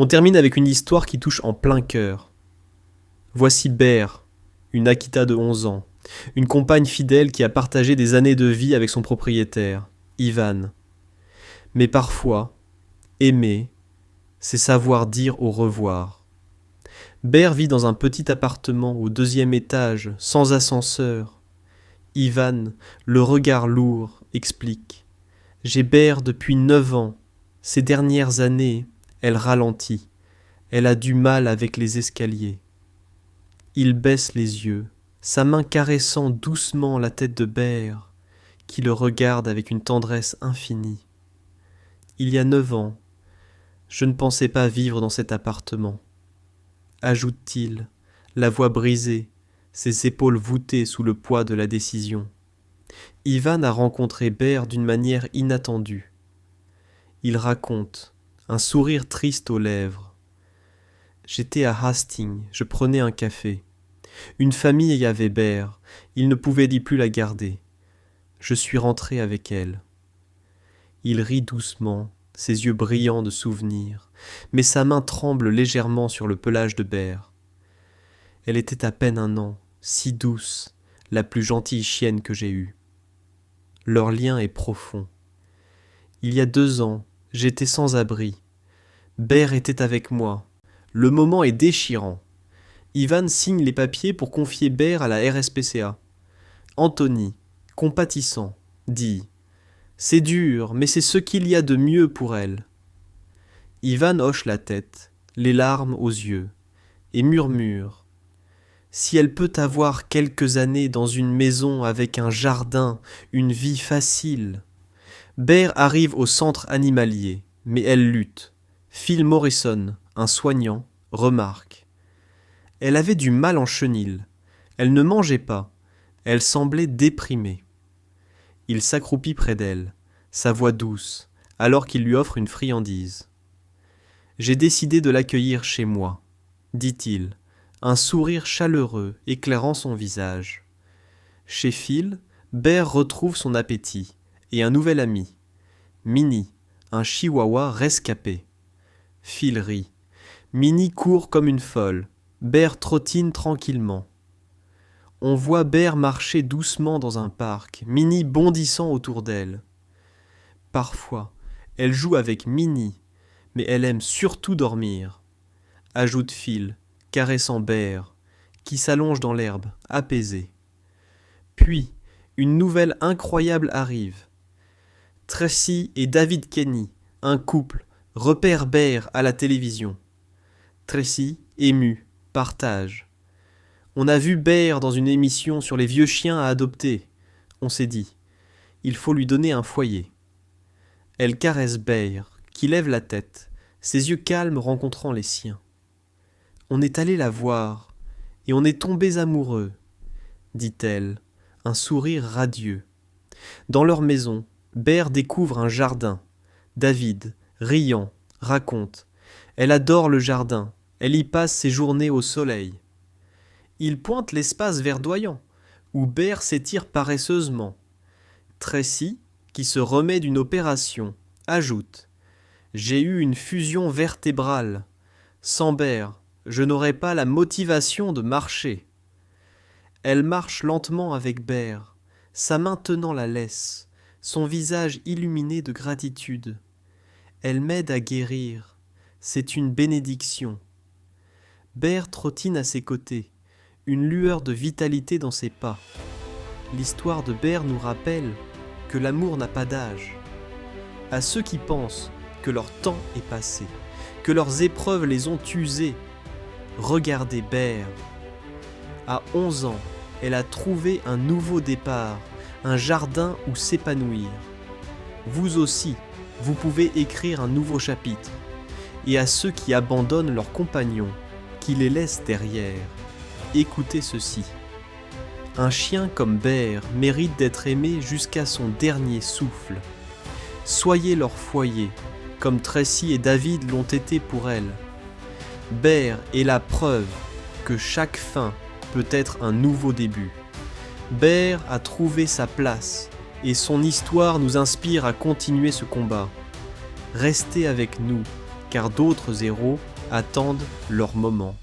On termine avec une histoire qui touche en plein cœur. Voici Ber, une Akita de 11 ans, une compagne fidèle qui a partagé des années de vie avec son propriétaire, Ivan. Mais parfois, aimer, c'est savoir dire au revoir. Ber vit dans un petit appartement au 2e étage, sans ascenseur. Ivan, le regard lourd, explique. J'ai Ber depuis 9 ans. Ces dernières années, elle ralentit. Elle a du mal avec les escaliers. Il baisse les yeux, sa main caressant doucement la tête de Ber, qui le regarde avec une tendresse infinie. Il y a 9 ans, je ne pensais pas vivre dans cet appartement. Ajoute-t-il, la voix brisée, ses épaules voûtées sous le poids de la décision. Ivan a rencontré Ber d'une manière inattendue. Il raconte, un sourire triste aux lèvres. J'étais à Hastings, je prenais un café. Une famille y avait Ber, il ne pouvait plus la garder. Je suis rentré avec elle. Il rit doucement, ses yeux brillants de souvenirs, mais sa main tremble légèrement sur le pelage de Ber. Elle était à peine 1 an, si douce, la plus gentille chienne que j'ai eue. Leur lien est profond. Il y a 2 ans, j'étais sans abri. Ber était avec moi. Le moment est déchirant. Ivan signe les papiers pour confier Ber à la RSPCA. Anthony, compatissant, dit « C'est dur, mais c'est ce qu'il y a de mieux pour elle. » Ivan hoche la tête, les larmes aux yeux, et murmure « Si elle peut avoir quelques années dans une maison avec un jardin, une vie facile. » Ber arrive au centre animalier, mais elle lutte. Phil Morrison, un soignant, remarque. Elle avait du mal en chenil. Elle ne mangeait pas. Elle semblait déprimée. Il s'accroupit près d'elle, sa voix douce, alors qu'il lui offre une friandise. « J'ai décidé de l'accueillir chez moi, » dit-il, un sourire chaleureux éclairant son visage. Chez Phil, Ber retrouve son appétit et un nouvel ami, Minnie, un chihuahua rescapé. Phil rit. Minnie court comme une folle. Ber trottine tranquillement. On voit Ber marcher doucement dans un parc, Minnie bondissant autour d'elle. Parfois, elle joue avec Minnie, mais elle aime surtout dormir, ajoute Phil, caressant Ber, qui s'allonge dans l'herbe, apaisé. Puis, une nouvelle incroyable arrive. Tracy et David Kenny, un couple, repèrent Ber à la télévision. Tracy, émue, partage. On a vu Ber dans une émission sur les vieux chiens à adopter. On s'est dit, il faut lui donner un foyer. Elle caresse Ber, qui lève la tête, ses yeux calmes rencontrant les siens. On est allé la voir, et on est tombés amoureux, dit-elle, un sourire radieux. Dans leur maison, Ber découvre un jardin. David, riant, raconte. Elle adore le jardin, elle y passe ses journées au soleil. Il pointe l'espace verdoyant, où Ber s'étire paresseusement. Tracy, qui se remet d'une opération, ajoute « J'ai eu une fusion vertébrale. Sans Ber, je n'aurais pas la motivation de marcher. » Elle marche lentement avec Ber, sa main tenant la laisse, son visage illuminé de gratitude. Elle m'aide à guérir, c'est une bénédiction. Ber trottine à ses côtés, une lueur de vitalité dans ses pas. L'histoire de Ber nous rappelle que l'amour n'a pas d'âge. À ceux qui pensent que leur temps est passé, que leurs épreuves les ont usés, regardez Ber. À 11 ans, elle a trouvé un nouveau départ, un jardin où s'épanouir. Vous aussi, vous pouvez écrire un nouveau chapitre. Et à ceux qui abandonnent leurs compagnons, qui les laissent derrière, écoutez ceci. Un chien comme Ber mérite d'être aimé jusqu'à son dernier souffle. Soyez leur foyer, comme Tracy et David l'ont été pour elle. Ber est la preuve que chaque fin peut être un nouveau début. Ber a trouvé sa place et son histoire nous inspire à continuer ce combat. Restez avec nous car d'autres héros attendent leur moment.